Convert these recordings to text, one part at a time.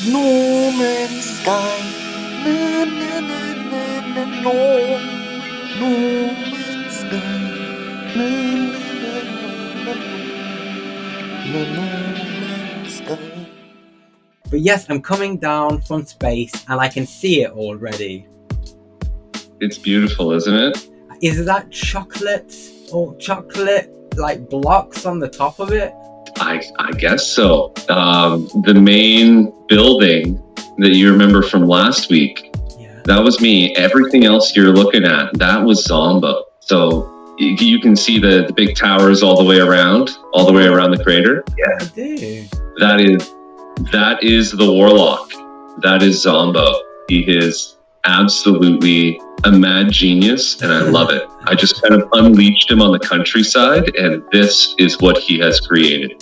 Norman Skye. Norman Skye. Norman Skye. But yes, I'm coming down from space and I can see it already. It's beautiful, isn't it? Is that chocolate or chocolate like blocks on the top of it? I guess so. The main building that you remember from last week, that was me. Everything else you're looking at, that was Zombo. So you can see the big towers all the way around the crater. Yeah, I do. That is the Warlock. That is Zombo. He is absolutely a mad genius, and I love it. I just kind of unleashed him on the countryside, and this is what he has created.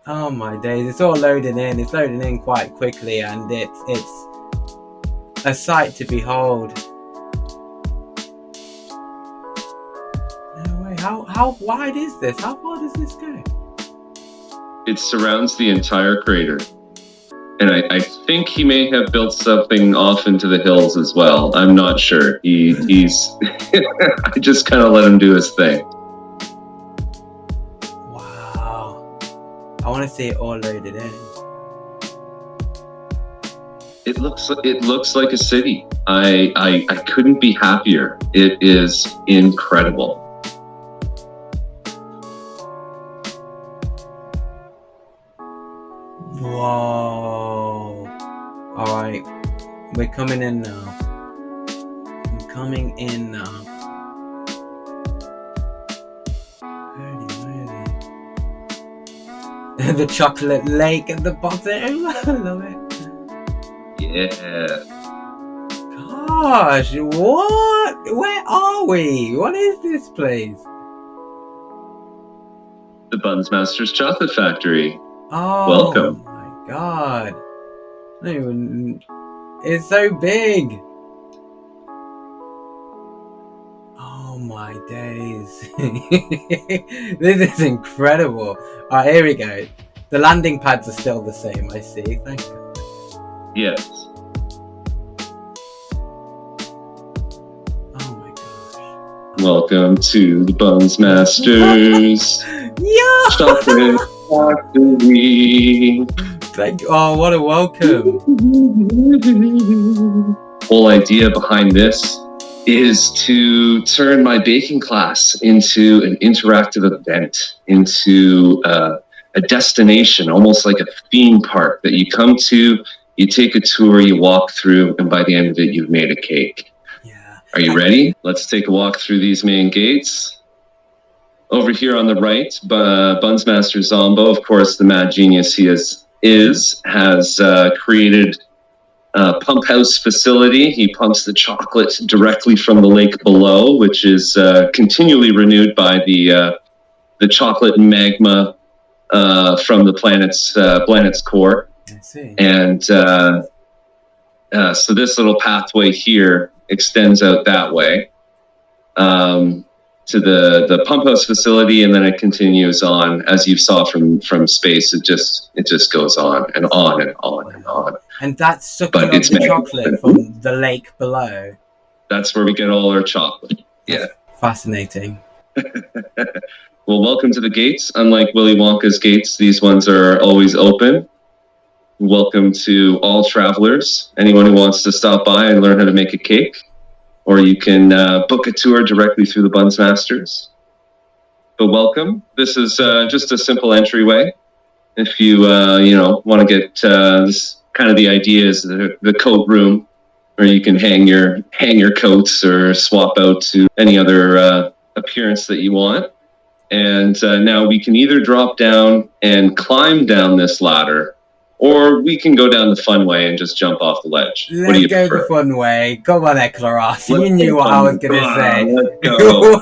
Oh my days, it's all loading in. It's loading in quite quickly, and it's a sight to behold. No way. How wide is this? How far does this go? It surrounds the entire crater. And I think he may have built something off into the hills as well. I'm not sure. He's I just kind of let him do his thing. Wow. I want to see it all loaded in. It looks like a city. I couldn't be happier. It is incredible. Whoa. Alright. We're coming in now. I'm coming in now. Holy moly. The chocolate lake at the bottom. I love it. Yeah. Gosh, what? Where are we? What is this place? The Bunsmasters chocolate factory. Oh, welcome. My God. It's so big. Oh my days. This is incredible. Alright, here we go. The landing pads are still the same, I see. Thank you. Yes. Oh my gosh. Welcome to the Bunsmasters Yeah! chocolate factory. Thank you. Oh, what a welcome. Whole idea behind this is to turn my baking class into an interactive event, into a destination, almost like a theme park that you come to, you take a tour, you walk through, and by the end of it, you've made a cake. Yeah. Are you ready? Let's take a walk through these main gates. Over here on the right, Bunsmaster Zombo, of course, the mad genius he has created a pump house facility. He pumps the chocolate directly from the lake below, which is continually renewed by the chocolate magma from the planet's core. I see. And so this little pathway here extends out that way to the pump house facility, and then it continues on. As you saw from space, it just goes on and on and on and on. And that's sucking up the chocolate from the lake below. That's where we get all our chocolate. Yeah. Fascinating. Well, welcome to the gates. Unlike Willy Wonka's gates, these ones are always open. Welcome to all travelers. Anyone who wants to stop by and learn how to make a cake. Or you can book a tour directly through the Bunsmasters. But welcome. This is just a simple entryway. If you want to get this, kind of the idea is the coat room, where you can hang your coats or swap out to any other appearance that you want. And now we can either drop down and climb down this ladder, or we can go down the fun way and just jump off the ledge. What do you Let's go prefer? the fun way. Come on, Eclairoth. You knew what I was going to say. Let's go.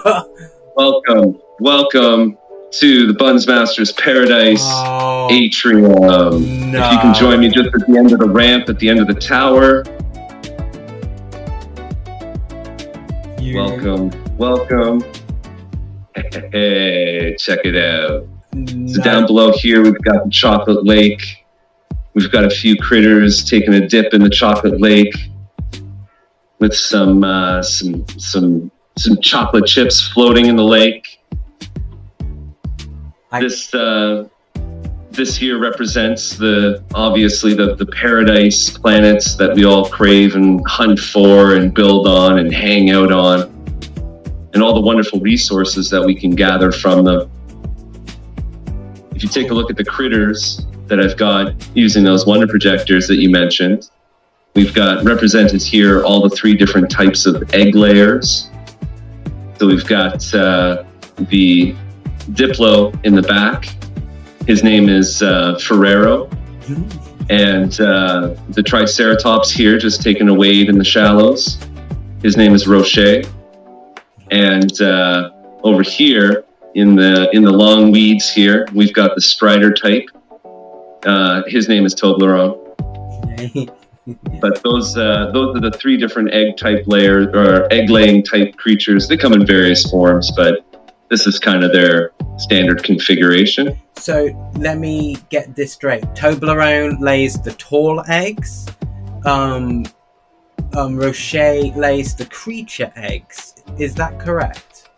Welcome to the Bunsmasters Paradise Atrium. No. If you can join me just at the end of the ramp, at the end of the tower. Welcome. Hey, check it out. So down below here, we've got the chocolate lake. We've got a few critters taking a dip in the chocolate lake with some chocolate chips floating in the lake. This here represents obviously the paradise planets that we all crave and hunt for and build on and hang out on, and all the wonderful resources that we can gather from them. If you take a look at the critters that I've got using those wonder projectors that you mentioned, we've got represented here all the 3 different types of egg layers. So we've got the Diplo in the back. His name is Ferrero. And the Triceratops here, just taking a wade in the shallows. His name is Rocher. And over here, in the long weeds here, we've got the Strider type. His name is Toblerone. But those are the 3 different egg type layers, or egg laying type creatures. They come in various forms, but this is kind of their standard configuration. So let me get this straight. Toblerone lays the tall eggs. Rocher lays the creature eggs. Is that correct?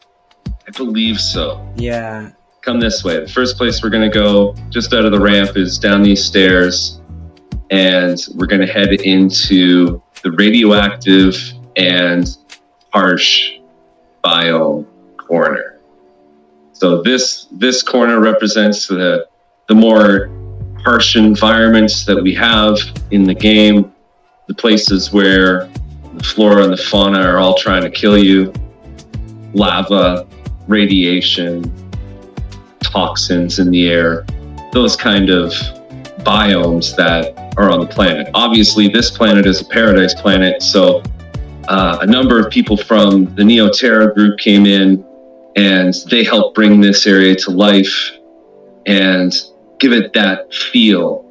I believe so. Yeah. Come this way. The first place we're going to go, just out of the ramp, is down these stairs, and we're going to head into the radioactive and harsh biome corner. So this corner represents the more harsh environments that we have in the game, the places where the flora and the fauna are all trying to kill you, lava, radiation, toxins in the air, those kind of biomes that are on the planet. Obviously, this planet is a paradise planet, so a number of people from the Neoterra group came in, and they helped bring this area to life and give it that feel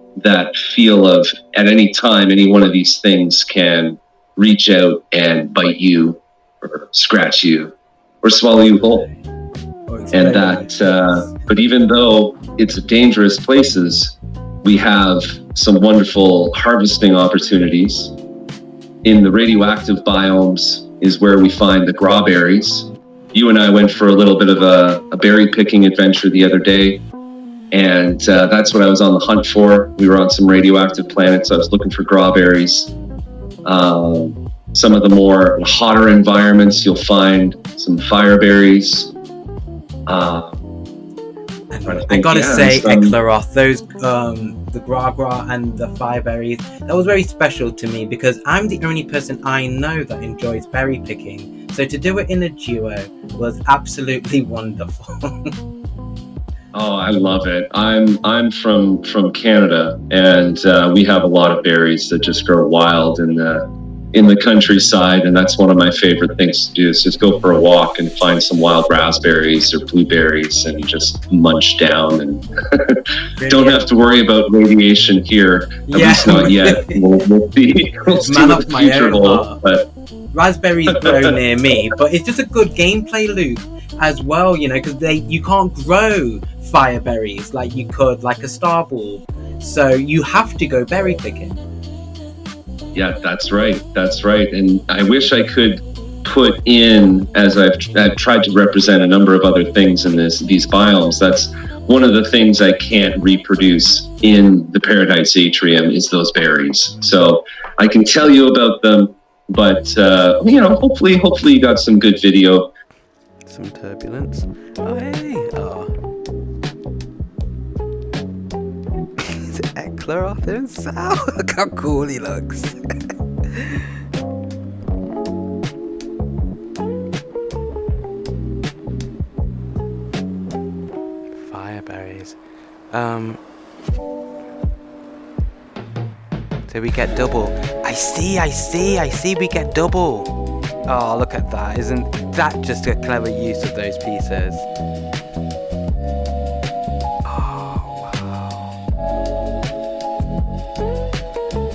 of, at any time, any one of these things can reach out and bite you or scratch you or swallow you whole. And but even though it's dangerous places, we have some wonderful harvesting opportunities. In the radioactive biomes is where we find the grawberries. You and I went for a little bit of a berry picking adventure the other day, and that's what I was on the hunt for. We were on some radioactive planets. I was looking for grawberries. Some of the more hotter environments, you'll find some fireberries. I gotta say, Eclairoth, those the gra and the fireberries, that was very special to me because I'm the only person I know that enjoys berry picking. So to do it in a duo was absolutely wonderful. Oh, I love it. I'm from Canada, and we have a lot of berries that just grow wild in the countryside, and that's one of my favorite things to do is just go for a walk and find some wild raspberries or blueberries and just munch down, and don't have to worry about radiation here, at least not yet. We'll see what the future holds. But raspberries grow near me, but it's just a good gameplay loop as well, you know, because you can't grow fireberries like you could like a star bulb, so you have to go berry picking. Yeah, that's right. And I wish I could put in, as I've tried to represent a number of other things in these biomes, that's one of the things I can't reproduce in the Paradise Atrium is those berries. So I can tell you about them, but hopefully you got some good video. Some turbulence. Oh, hey. Oh. Is it Eclairoth himself? Look how cool he looks. Fireberries. So we get double. I see we get double. Oh, look at that. Isn't that just a clever use of those pieces? Oh, wow.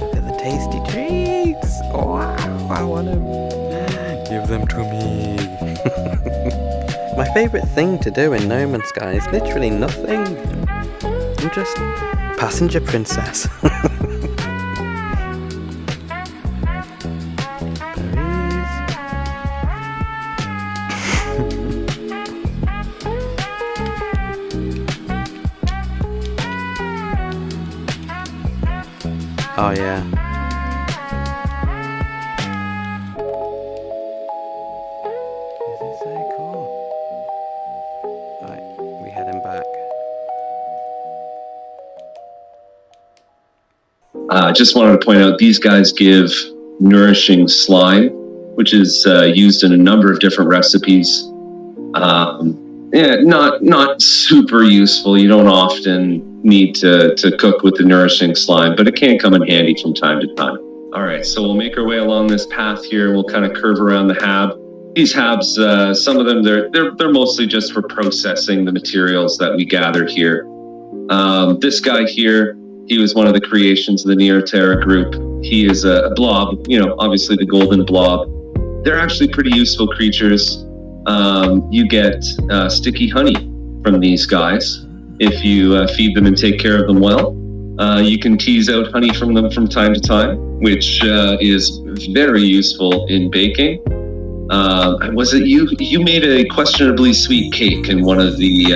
Look at the tasty treats. Oh, wow, I want them. Give them to me. My favourite thing to do in Norman Skye is literally nothing. just passenger princess. Oh yeah. This is so cool. Right, we heading back. I just wanted to point out these guys give nourishing slime, which is used in a number of different recipes. Yeah, not super useful. You don't often need to cook with the nourishing slime, but it can come in handy from time to time. All right, so we'll make our way along this path here. We'll kind of curve around the hab. These habs, some of them, they're mostly just for processing the materials that we gathered here. This guy here, he was one of the creations of the Neoterra group. He is a blob, obviously the golden blob. They're actually pretty useful creatures. You get sticky honey from these guys if you feed them and take care of them well. You can tease out honey from them from time to time, which is very useful in baking. Was it you made a questionably sweet cake in one of the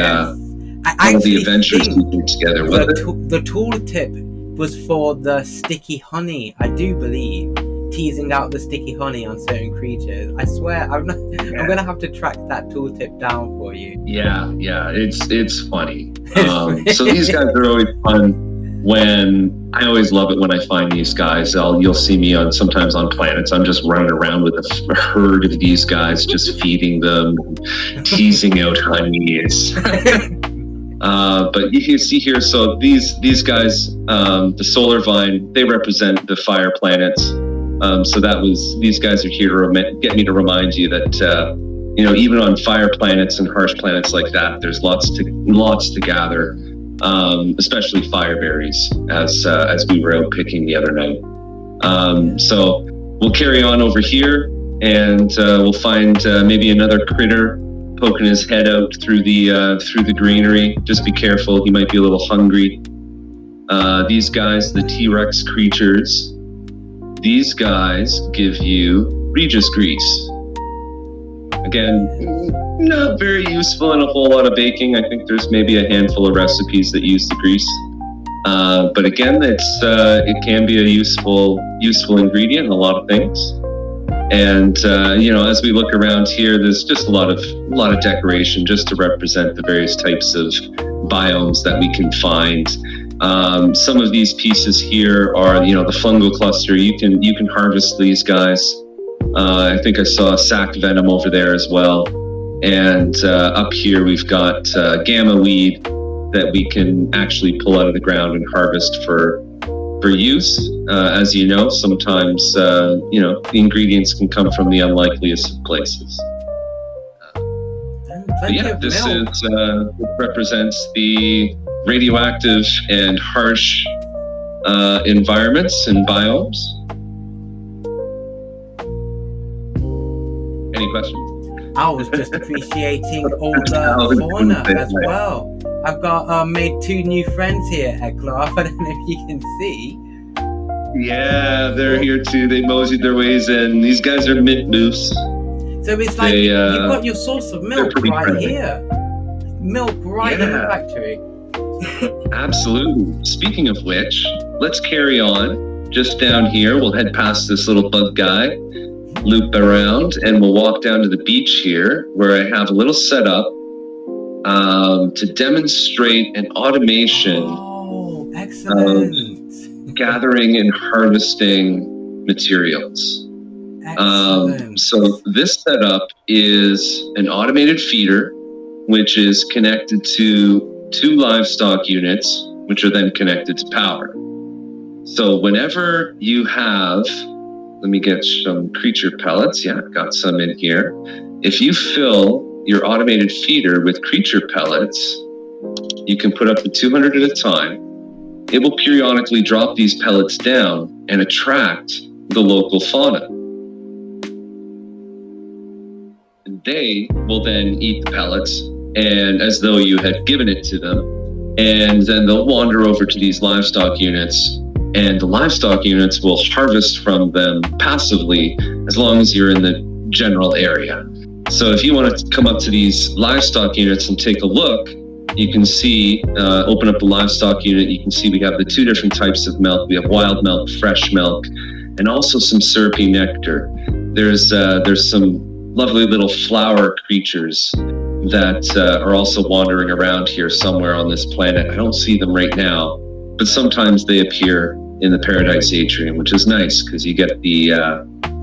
adventures we did together? The tooltip was for the sticky honey, I do believe. Teasing out the sticky honey on certain creatures. I swear, I'm gonna have to track that tooltip down for you. Yeah, it's funny. So these guys are always fun. I always love it when I find these guys. You'll see me sometimes on planets. I'm just running around with a herd of these guys, just feeding them, teasing out honey. But you can see here. So these guys, the solar vine, they represent the fire planets. So these guys are here to get me to remind you that even on fire planets and harsh planets like that, there's lots to gather, especially fire berries, as we were out picking the other night. So we'll carry on over here, and we'll find maybe another critter poking his head out through the greenery. Just be careful; he might be a little hungry. These guys, the T-Rex creatures. These guys give you Regis grease. Again, not very useful in a whole lot of baking. I think there's maybe a handful of recipes that use the grease. But again, it can be a useful ingredient in a lot of things. And as we look around here, there's just a lot of decoration just to represent the various types of biomes that we can find. Some of these pieces here are, the fungal cluster. You can harvest these guys. I think I saw sac venom over there as well. And up here we've got gamma weed that we can actually pull out of the ground and harvest for use. As you know, sometimes the ingredients can come from the unlikeliest of places. This represents the radioactive and harsh environments and biomes. Any questions? I was just appreciating all the fauna as well. I've got made 2 new friends here, Eclairoth. I don't know if you can see. Yeah, they're here too. They moseyed their ways in. These guys are mint moose. So it's like you've got your source of milk right friendly. Here. Milk right in the factory. Absolutely. Speaking of which, let's carry on. Just down here, we'll head past this little bug guy, loop around, and we'll walk down to the beach here, where I have a little setup to demonstrate an automation. Oh, excellent. Gathering and harvesting materials. So this setup is an automated feeder, which is connected to 2 livestock units, which are then connected to power. So whenever you have, let me get some creature pellets. Yeah, I've got some in here. If you fill your automated feeder with creature pellets, you can put up to 200 at a time. It will periodically drop these pellets down and attract the local fauna. And they will then eat the pellets, and as though you had given it to them, And then they'll wander over to these livestock units, and the livestock units will harvest from them passively as long as you're in the general area. So if you want to come up to these livestock units and take a look, you can see, open up the livestock unit, you can see we have the two different types of milk. We have wild milk, fresh milk, and also some syrupy nectar. There's some lovely little flower creatures that are also wandering around here somewhere on this planet. I don't see them right now, but sometimes they appear in the Paradise Atrium, which is nice because you get the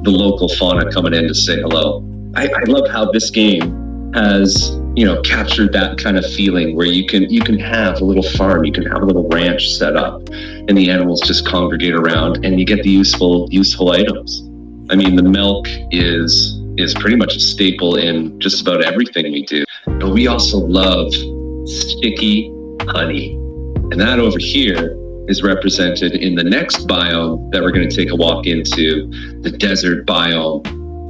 local fauna coming in to say hello. I love how this game has, captured that kind of feeling where you can have a little farm, you can have a little ranch set up, and the animals just congregate around, and you get the useful items. I mean, the milk is pretty much a staple in just about everything we do. But we also love sticky honey. And that over here is represented in the next biome that we're going to take a walk into, the desert biome,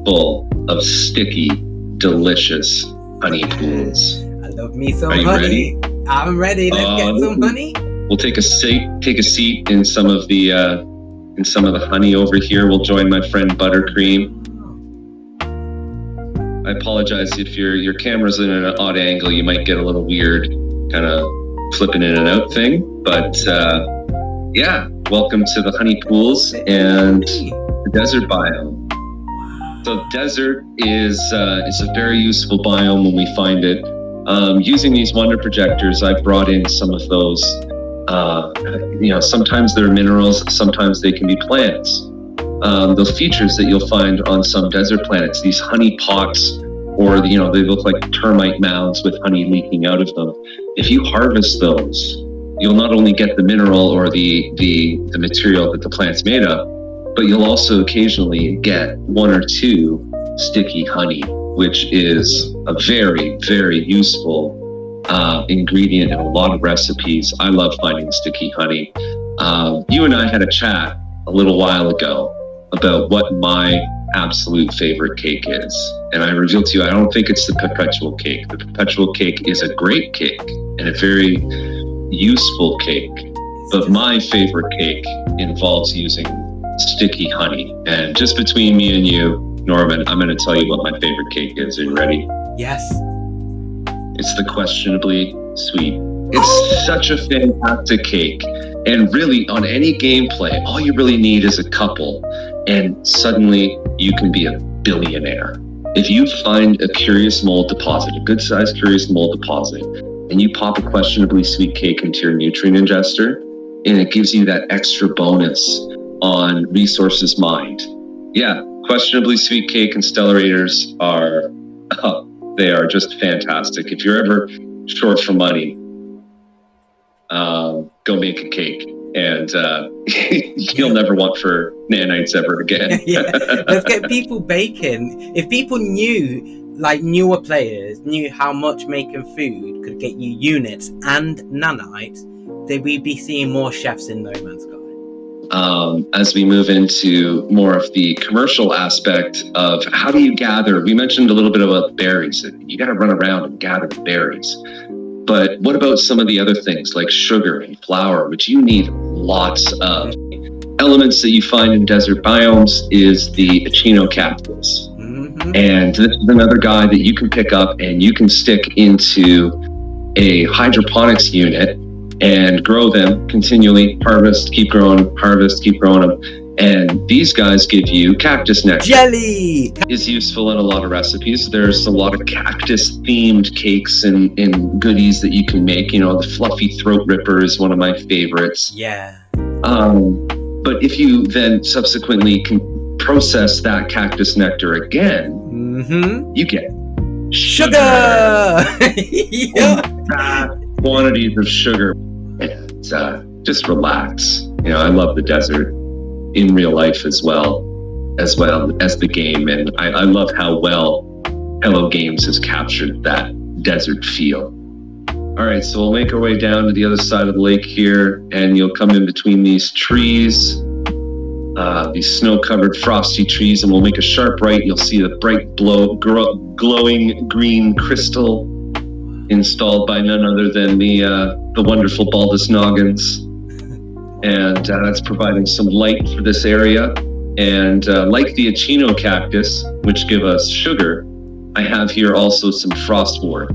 full of sticky, delicious honey pools. I love me some Are you honey. ready? I'm ready. Let's get some honey. We'll take a seat in some of the honey over here. We'll join my friend Buttercream. I apologize if your camera's in an odd angle. You might get a little weird, kind of flipping in and out thing. But yeah, welcome to the honey pools and the desert biome. So desert is a very useful biome when we find it. Using these wonder projectors, I've brought in some of those. Sometimes they're minerals, sometimes they can be plants. Those features that you'll find on some desert planets, these honey pots, or they look like termite mounds with honey leaking out of them. If you harvest those, you'll not only get the mineral or the material that the plant's made of, but you'll also occasionally get one or two sticky honey, which is a very, very useful ingredient in a lot of recipes. I love finding sticky honey. You and I had a chat a little while ago about what my absolute favorite cake is. And I revealed to you, I don't think it's the perpetual cake. The perpetual cake is a great cake and a very useful cake. But my favorite cake involves using sticky honey. And just between me and you, Norman, I'm going to tell you what my favorite cake is. Are you ready? Yes. It's the questionably sweet. It's such a fantastic cake. And really, on any gameplay, all you really need is a couple, and suddenly you can be a billionaire. If you find a curious mold deposit, a good-sized curious mold deposit, and you pop a questionably sweet cake into your nutrient ingester, and it gives you that extra bonus on resources mined. Yeah, questionably sweet cake and stellarators are, they are just fantastic. If you're ever short for money, go make a cake, and you'll never want for nanites ever again. Yeah, let's get people baking. If people knew, like newer players knew how much making food could get you units and nanites, then we'd be seeing more chefs in No Man's Sky. As we move into more of the commercial aspect of how do you gather, we mentioned a little bit about berries. You got to run around and gather berries. But what about some of the other things like sugar and flour, which you need lots of? Elements that you find in desert biomes is the echinocactus. Mm-hmm. And this is another guy that you can pick up and you can stick into a hydroponics unit and grow them continually, harvest, keep growing them. And these guys give you cactus nectar. Jelly! Is useful in a lot of recipes. There's a lot of cactus themed cakes and goodies that you can make. The fluffy throat ripper is one of my favorites. Yeah. But if you then subsequently can process that cactus nectar again, you get Sugar! Yeah. Quantities of sugar. And just relax. I love the desert in real life as well as the game, and I love how well Hello Games has captured that desert feel. All right, so we'll make our way down to the other side of the lake here, and you'll come in between these trees, these snow-covered frosty trees, and we'll make a sharp right. You'll see the bright glowing green crystal installed by none other than the wonderful Baldus Noggins. And that's providing some light for this area. And like the Achino cactus, which give us sugar, I have here also some frostwort,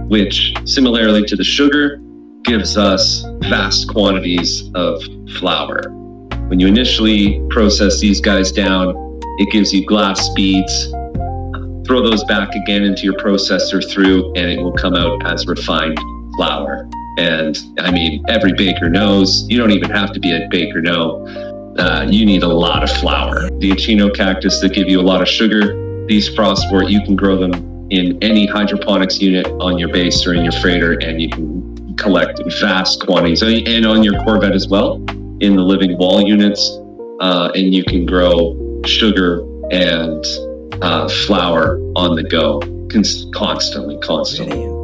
which similarly to the sugar, gives us vast quantities of flour. When you initially process these guys down, it gives you glass speeds. Throw those back again into your processor through, and it will come out as refined flour. And I mean, every baker knows, you don't even have to be a baker, no. You need a lot of flour. The Achino cactus that give you a lot of sugar, these frostwort, you can grow them in any hydroponics unit on your base or in your freighter, and you can collect vast quantities. And on your Corvette as well, in the living wall units, and you can grow sugar and flour on the go constantly. Brilliant.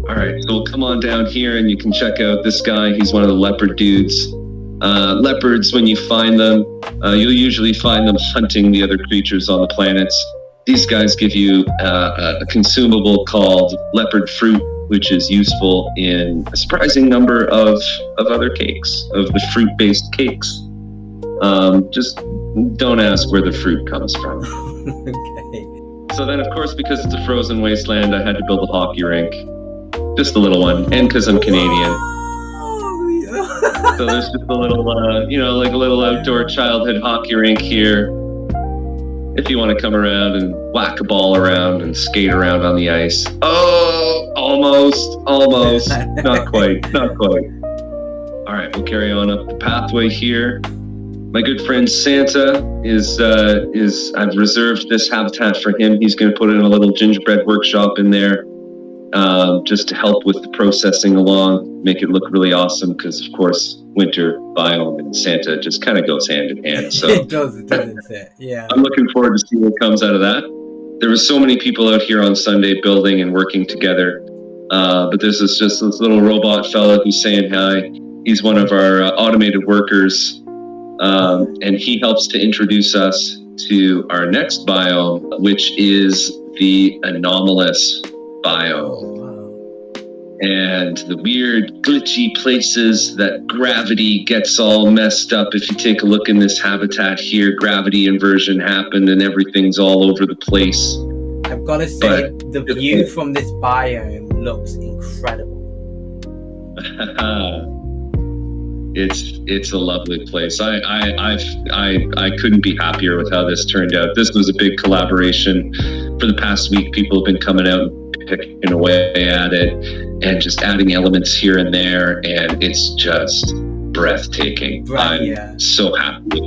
All right, so we'll come on down here and you can check out this guy. He's one of the leopard dudes. Leopards, when you find them, you'll usually find them hunting the other creatures on the planets. These guys give you a consumable called leopard fruit, which is useful in a surprising number of other cakes, of the fruit-based cakes. Just don't ask where the fruit comes from. Okay. So then, of course, because it's a frozen wasteland, I had to build a hockey rink. Just a little one, and because I'm Canadian. So there's just a little, like a little outdoor childhood hockey rink here. If you want to come around and whack a ball around and skate around on the ice. Oh, almost. Not quite. All right, we'll carry on up the pathway here. My good friend Santa is I've reserved this habitat for him. He's going to put in a little gingerbread workshop in there. Just to help with the processing along, make it look really awesome, because of course winter biome and Santa just kind of goes hand in hand. So it doesn't it? Yeah. I'm looking forward to seeing what comes out of that. There were so many people out here on Sunday building and working together, but there's this little robot fella who's saying hi. He's one of our automated workers, and he helps to introduce us to our next biome, which is the Anomalous biome. And the weird glitchy places that gravity gets all messed up. If you take a look in this habitat here, gravity inversion happened and everything's all over the place. I've got to say, the view from this biome looks incredible. It's a lovely place. I couldn't be happier with how this turned out. This was a big collaboration. For the past week, people have been coming out and picking away at it and just adding elements here and there, and it's just breathtaking. I'm so happy.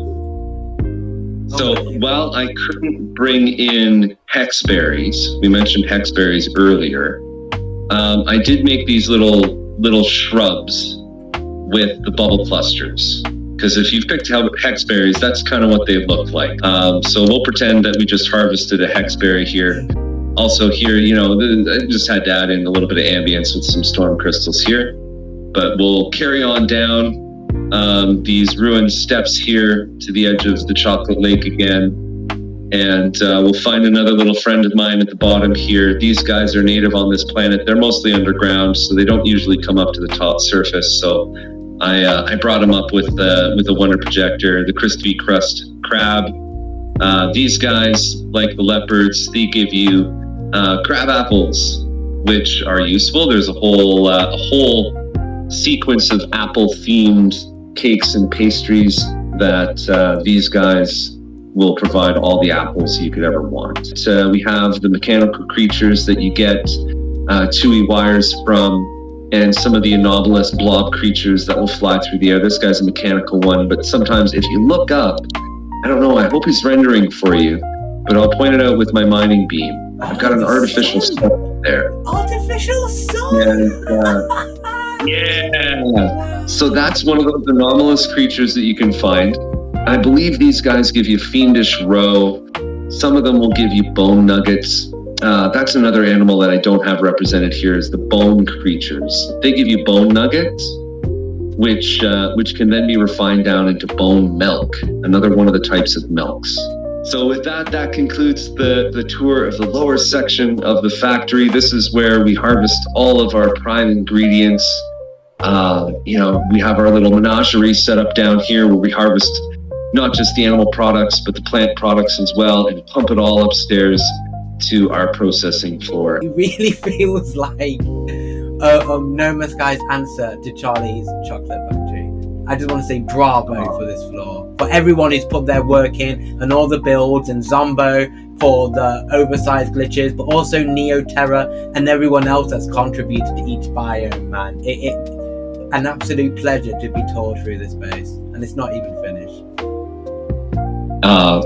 So while I couldn't bring in hexberries, we mentioned hexberries earlier, I did make these little shrubs with the bubble clusters. Because if you've picked out hexberries, that's kind of what they look like. So we'll pretend that we just harvested a hexberry here. Also here, I just had to add in a little bit of ambience with some storm crystals here. But we'll carry on down these ruined steps here to the edge of the chocolate lake again. And we'll find another little friend of mine at the bottom here. These guys are native on this planet. They're mostly underground, so they don't usually come up to the top surface. So I brought them up with a wonder projector, the crispy crust crab. These guys, like the leopards, they give you crab apples, which are useful. There's a whole sequence of apple-themed cakes and pastries that these guys will provide all the apples you could ever want. We have the mechanical creatures that you get chewy wires from, and some of the anomalous blob creatures that will fly through the air. This guy's a mechanical one, but sometimes if you look up, I don't know, I hope he's rendering for you, but I'll point it out with my mining beam. I've got an artificial sun there. Artificial sun! And, yeah! So that's one of those anomalous creatures that you can find. I believe these guys give you fiendish roe. Some of them will give you bone nuggets. That's another animal that I don't have represented here, is the bone creatures. They give you bone nuggets, which can then be refined down into bone milk, another one of the types of milks. So with that concludes the tour of the lower section of the factory. This is where we harvest all of our prime ingredients. We have our little menagerie set up down here where we harvest not just the animal products, but the plant products as well, and pump it all upstairs to our processing floor. It really feels like Norman Skye's answer to Charlie's chocolate factory. I just want to say bravo for this floor, for everyone who's put their work in, and all the builds, and Zombo for the oversized glitches, but also Neoterra and everyone else that's contributed to each biome, man. It an absolute pleasure to be toured through this space, and it's not even finished.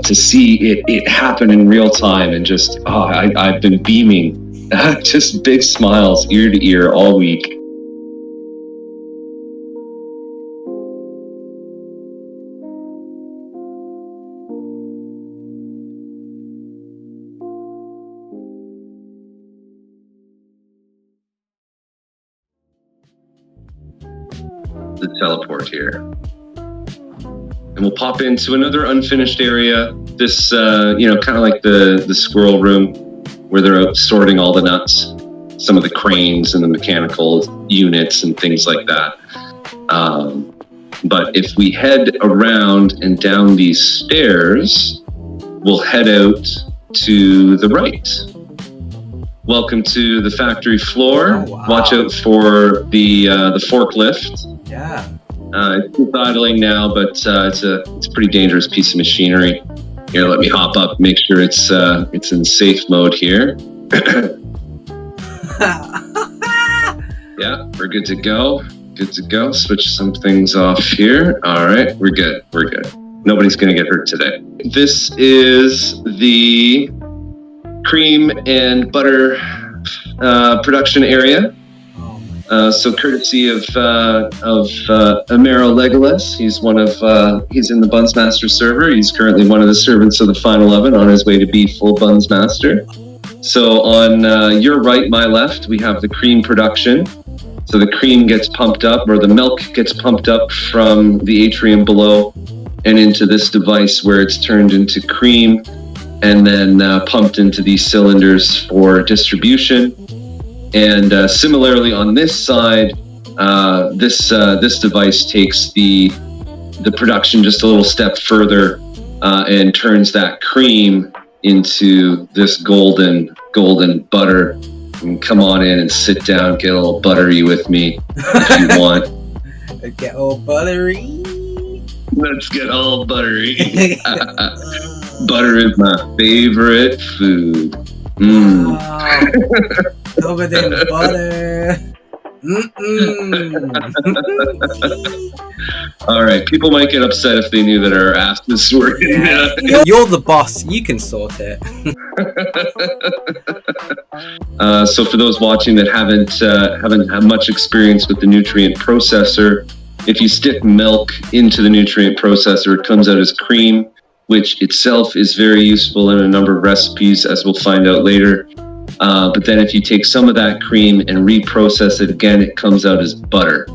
To see it happen in real time, and just I've been beaming, just big smiles ear to ear all week. The teleport here. And we'll pop into another unfinished area. This, kind of like the squirrel room where they're out sorting all the nuts, some of the cranes and the mechanical units and things like that. But if we head around and down these stairs, we'll head out to the right. Welcome to the factory floor. Oh, wow. Watch out for the forklift. Yeah. It's idling now, but it's a pretty dangerous piece of machinery. Here, let me hop up, make sure it's in safe mode here. Yeah, we're good to go. Good to go. Switch some things off here. All right, we're good. We're good. Nobody's gonna get hurt today. This is the cream and butter production area. So courtesy of Amaro Legolas, he's in the Bunsmasters server. He's currently one of the servants of the Final 11 on his way to be full Bunsmaster. So on your right, my left, we have the cream production. So the cream gets pumped up, or the milk gets pumped up from the atrium below and into this device where it's turned into cream and then pumped into these cylinders for distribution. And similarly on this side, this device takes the production just a little step further and turns that cream into this golden butter. And come on in and sit down, get a little buttery with me if you want. Get all buttery. Let's get all buttery. Butter is my favorite food. Wow. Covered in butter. All right, people might get upset if they knew that our asses were in You're the boss. You can sort it. So for those watching that haven't had much experience with the nutrient processor, if you stick milk into the nutrient processor, it comes out as cream, which itself is very useful in a number of recipes, as we'll find out later. But then if you take some of that cream and reprocess it again, it comes out as butter.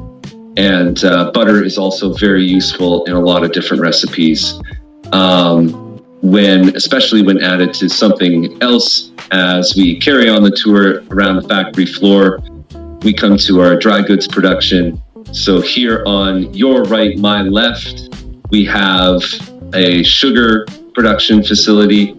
And butter is also very useful in a lot of different recipes, especially when added to something else. As we carry on the tour around the factory floor, we come to our dry goods production. So here on your right, my left, we have a sugar production facility.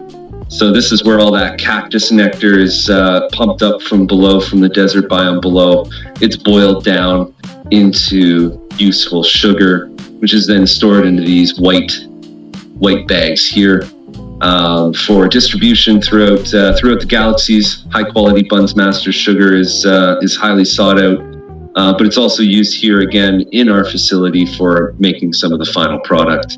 So this is where all that cactus nectar is pumped up from below, from the desert biome below. It's boiled down into useful sugar, which is then stored into these white bags here for distribution throughout the galaxies. High quality Bunsmasters sugar is highly sought out, but it's also used here again in our facility for making some of the final product.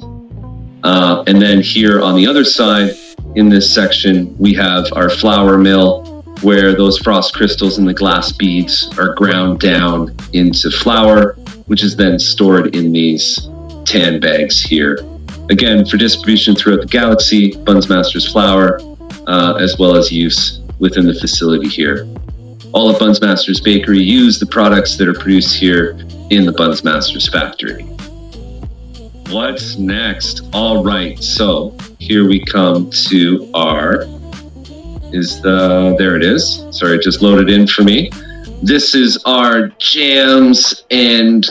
And then here on the other side, in this section, we have our flour mill, where those frost crystals and the glass beads are ground down into flour, which is then stored in these tan bags here. Again, for distribution throughout the galaxy, Bunsmasters flour, as well as use within the facility here. All of Bunsmasters Bakery use the products that are produced here in the Bunsmasters factory. What's next? All right, so here we come to our, there it is. Sorry, it just loaded in for me. This is our jams and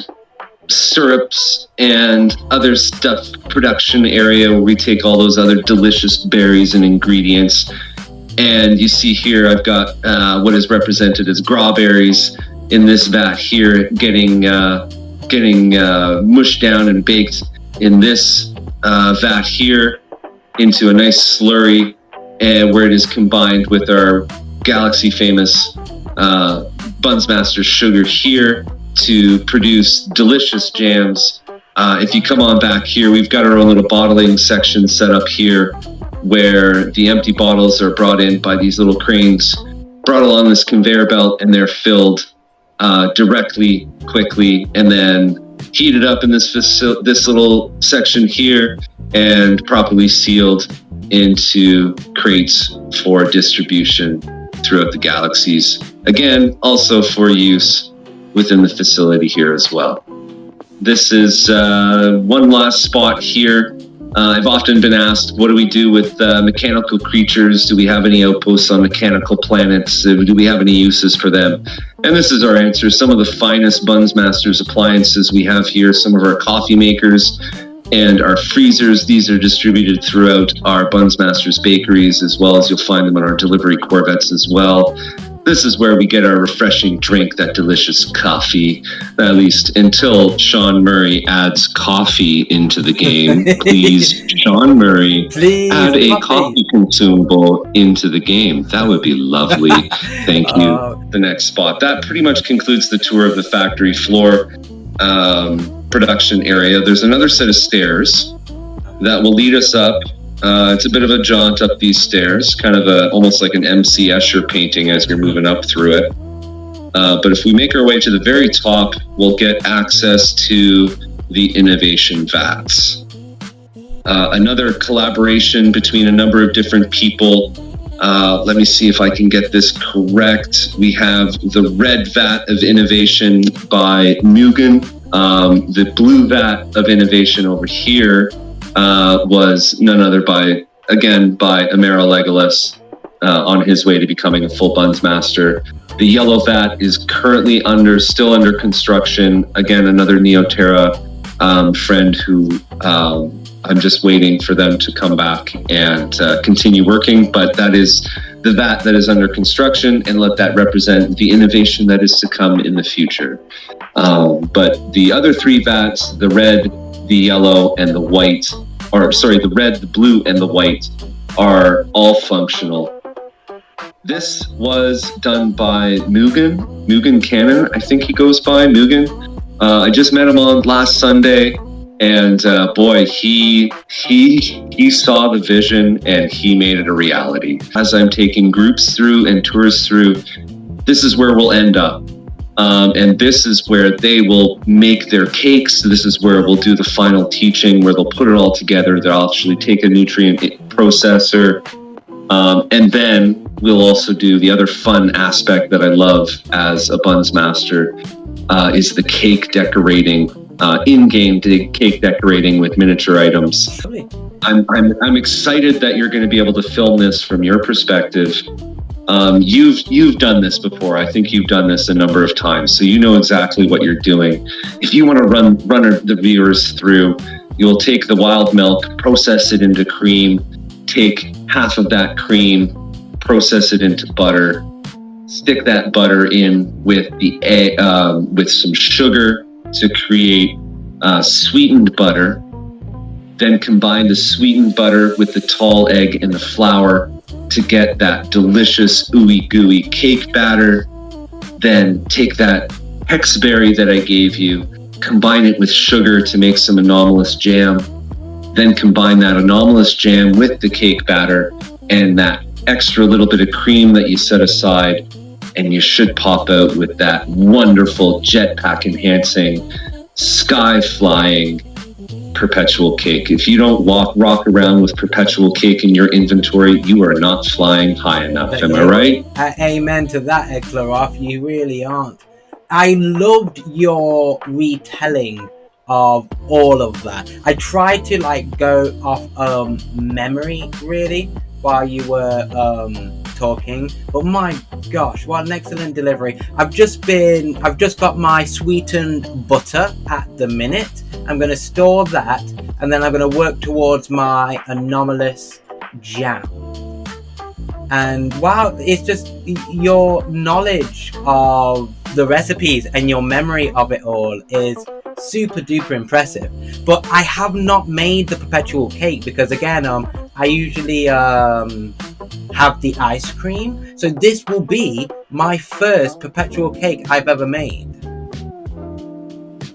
syrups and other stuff production area where we take all those other delicious berries and ingredients. And you see here, I've got what is represented as grawberries in this vat here, getting mushed down and baked in this vat here into a nice slurry, and where it is combined with our galaxy famous Bunsmasters sugar here to produce delicious jams. If you come on back here, we've got our own little bottling section set up here where the empty bottles are brought in by these little cranes, brought along this conveyor belt, and they're filled directly, quickly, and then heated up in this little section here and properly sealed into crates for distribution throughout the galaxies. Again, also for use within the facility here as well. This is one last spot here. I've often been asked, what do we do with mechanical creatures? Do we have any outposts on mechanical planets? Do we have any uses for them? And this is our answer. Some of the finest Bunsmasters appliances we have here, some of our coffee makers and our freezers. These are distributed throughout our Bunsmasters bakeries, as well as you'll find them on our delivery corvettes as well. This is where we get our refreshing drink, that delicious coffee, at least until Sean Murray adds coffee into the game. Please, Sean Murray, add a coffee consumable into the game. That would be lovely. Thank you. The next spot. That pretty much concludes the tour of the factory floor production area. There's another set of stairs that will lead us up. It's a bit of a jaunt up these stairs, kind of almost like an MC Escher painting as you're moving up through it. But if we make our way to the very top, we'll get access to the innovation vats. Another collaboration between a number of different people. Let me see if I can get this correct. We have the red vat of innovation by Mugen. The blue vat of innovation over here was none other by Anomalous on his way to becoming a full Bunsmaster. The yellow vat is currently still under construction. Again, another Neoterra friend who I'm just waiting for them to come back and continue working. But that is the vat that is under construction, and let that represent the innovation that is to come in the future. But the other three vats, the red, the yellow, and the white, the red, the blue, and the white, are all functional. This was done by Mugen Cannon, I think he goes by, Mugen. I just met him on last Sunday, and boy, he saw the vision and he made it a reality. As I'm taking groups through and tours through, this is where we'll end up. And this is where they will make their cakes. This is where we'll do the final teaching, where they'll put it all together. They'll actually take a nutrient processor. And then we'll also do the other fun aspect that I love as a Bunsmaster, is the cake decorating, in-game cake decorating with miniature items. I'm excited that you're going to be able to film this from your perspective. You've done this before. I think you've done this a number of times, so you know exactly what you're doing. If you want to run the viewers through, you'll take the wild milk, process it into cream, take half of that cream, process it into butter, stick that butter in with the egg, with some sugar to create sweetened butter. Then combine the sweetened butter with the tall egg and the flour to get that delicious ooey gooey cake batter. Then take that hexberry that I gave you, combine it with sugar to make some Anomalous jam. Then combine that Anomalous jam with the cake batter and that extra little bit of cream that you set aside, and you should pop out with that wonderful jetpack enhancing, sky flying perpetual cake. If you don't rock around with perpetual cake in your inventory, you are not flying high enough. Am I right? Amen to that, Eclairoth. You really aren't. I loved your retelling of all of that. I tried to like go off memory really while you were talking, but my gosh, what an excellent delivery. I've just got my sweetened butter at the minute. I'm going to store that, and then I'm going to work towards my Anomalous jam. And wow, it's just your knowledge of the recipes and your memory of it all is super duper impressive. But I have not made the perpetual cake because again, I usually have the ice cream. So this will be my first perpetual cake I've ever made.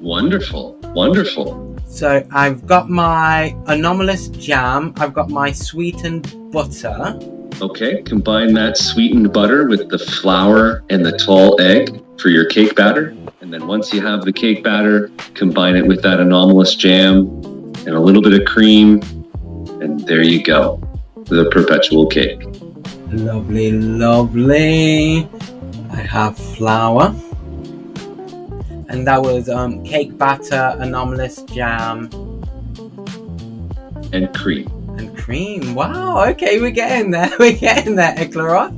Wonderful, wonderful. So I've got my Anomalous jam, I've got my sweetened butter. Okay, combine that sweetened butter with the flour and the tall egg for your cake batter. And then once you have the cake batter, combine it with that Anomalous jam and a little bit of cream. And there you go, the perpetual cake. Lovely, lovely. I have flour. And that was cake batter, Anomalous jam. And cream. And cream. Wow, okay, we're getting there. We're getting there, Eclairoth.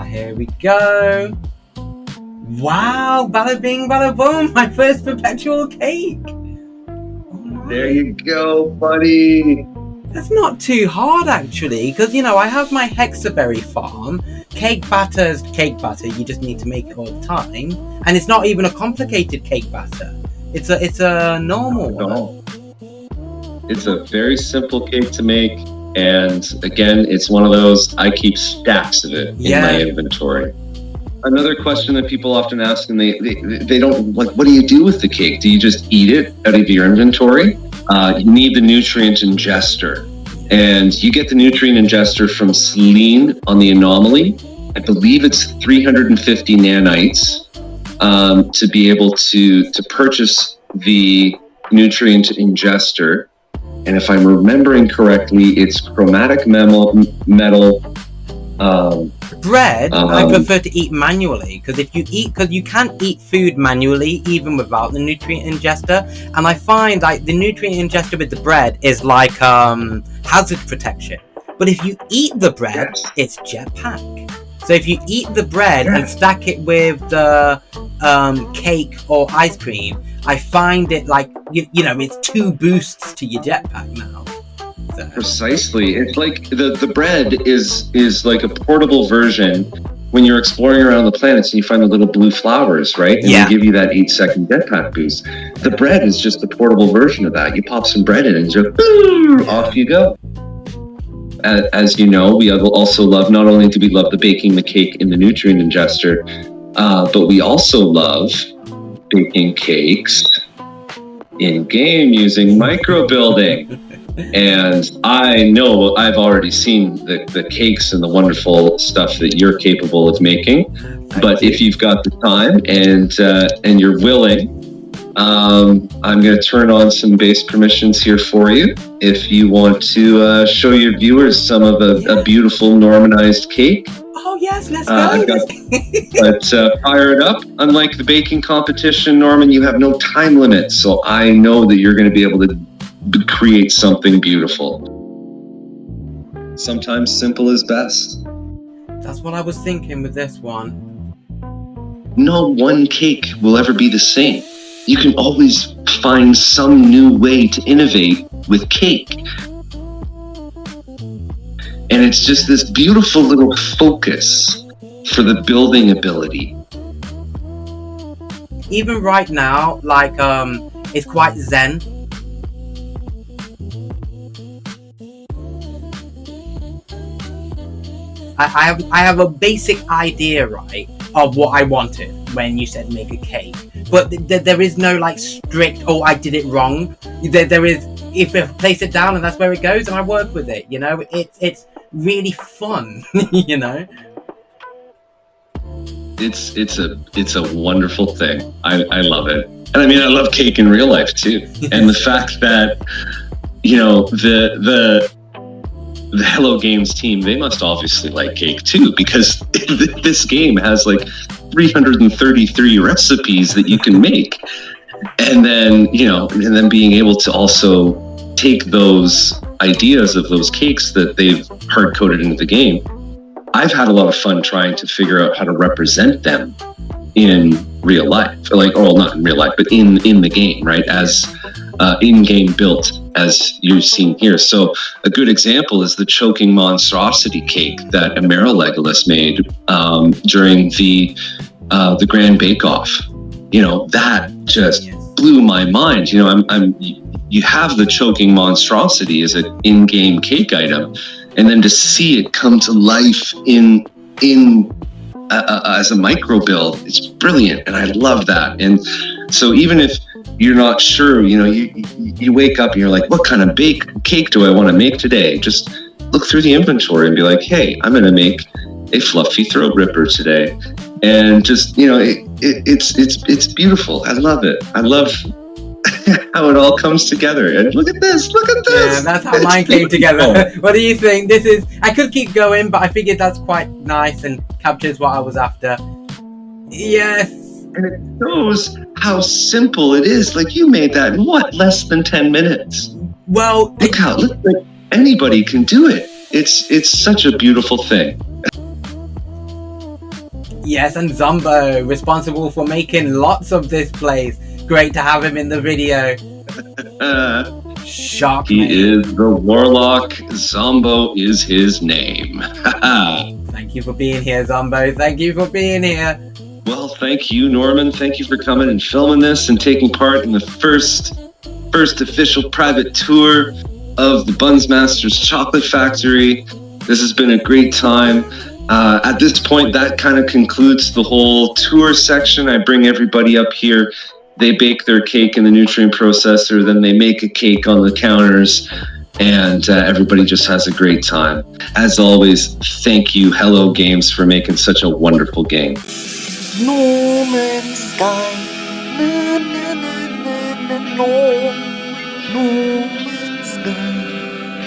Here we go. Wow, bada bing, bada boom. My first perpetual cake. There you go, buddy. That's not too hard actually, because you know I have my hexaberry farm. Cake batter's cake batter. You just need to make it all the time, and it's not even a complicated cake batter. It's a normal one. It's a very simple cake to make, and again, it's one of those I keep stacks of it in my inventory. Another question that people often ask, and they don't like, what do you do with the cake? Do you just eat it out of your inventory? You need the nutrient ingester, and you get the nutrient ingester from Celine on the Anomaly. I believe it's 350 nanites to be able to purchase the nutrient ingester. And if I'm remembering correctly, it's chromatic metal. Bread, I prefer to eat manually because you can't eat food manually even without the nutrient ingester. And I find like the nutrient ingester with the bread is like hazard protection. But if you eat the bread, it's jetpack. So if you eat the bread and stack it with the cake or ice cream, I find it like you know it's 2 boosts to your jetpack now. So. Precisely, it's like the bread is like a portable version when you're exploring around the planets and you find the little blue flowers, right? And they give you that 8-second jetpack boost. The bread is just the portable version of that. You pop some bread in and just off you go. As you know, we also love, not only do we love the baking the cake in the nutrient ingester, but we also love baking cakes in game using micro building. And I know I've already seen the cakes and the wonderful stuff that you're capable of making. But if you've got the time and you're willing, I'm going to turn on some base permissions here for you. If you want to show your viewers some of a beautiful Normanized cake. Oh yes, let's go. But fire it up. Unlike the baking competition, Norman, you have no time limit. So I know that you're going to be able to create something beautiful. Sometimes simple is best. That's what I was thinking with this one. No one cake will ever be the same. You can always find some new way to innovate with cake. And it's just this beautiful little focus for the building ability. Even right now, like it's quite zen. I have a basic idea, right, of what I wanted when you said make a cake. But there is no like strict, oh, I did it wrong. There is, if I place it down and that's where it goes and I work with it, you know, it's really fun, you know. It's a wonderful thing. I love it. And I mean, I love cake in real life too. And the fact that, you know, the Hello Games team, they must obviously like cake too, because this game has like 333 recipes that you can make. And then, and then being able to also take those ideas of those cakes that they've hard coded into the game. I've had a lot of fun trying to figure out how to represent them in real life, not in real life, but in the game, right? As in-game built, as you've seen here. So a good example is the choking monstrosity cake that Legolas made during the Grand Bake Off. That just blew my mind. You have the choking monstrosity as an in-game cake item, and then to see it come to life in as a micro build, it's brilliant, and I love that. And so even if you're not sure, you wake up and you're like, what kind of cake do I want to make today? Just look through the inventory and be like, hey, I'm going to make a fluffy throat ripper today. And just, it's beautiful. I love it. I love how it all comes together. And look at this. Yeah, that's how mine came together. What do you think? I could keep going, but I figured that's quite nice and captures what I was after. Yes. And it shows how simple it is. Like, you made that in less than 10 minutes. Well, Look, like anybody can do it. It's such a beautiful thing. Yes, and Zombo, responsible for making lots of this place. Great to have him in the video. Shock me. He is the warlock. Zombo is his name. Thank you for being here, Zombo. Thank you for being here. Well, thank you, Norman. Thank you for coming and filming this and taking part in the first official private tour of the Bunsmasters Chocolate Factory. This has been a great time. At this point, that kind of concludes the whole tour section. I bring everybody up here. They bake their cake in the nutrient processor, then they make a cake on the counters, and everybody just has a great time. As always, thank you, Hello Games, for making such a wonderful game. Norman Skye. Na, na, na, na, na, no. Norman Skye.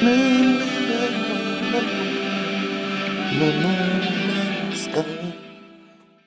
Na, na, na, na, na, na, Norman Skye.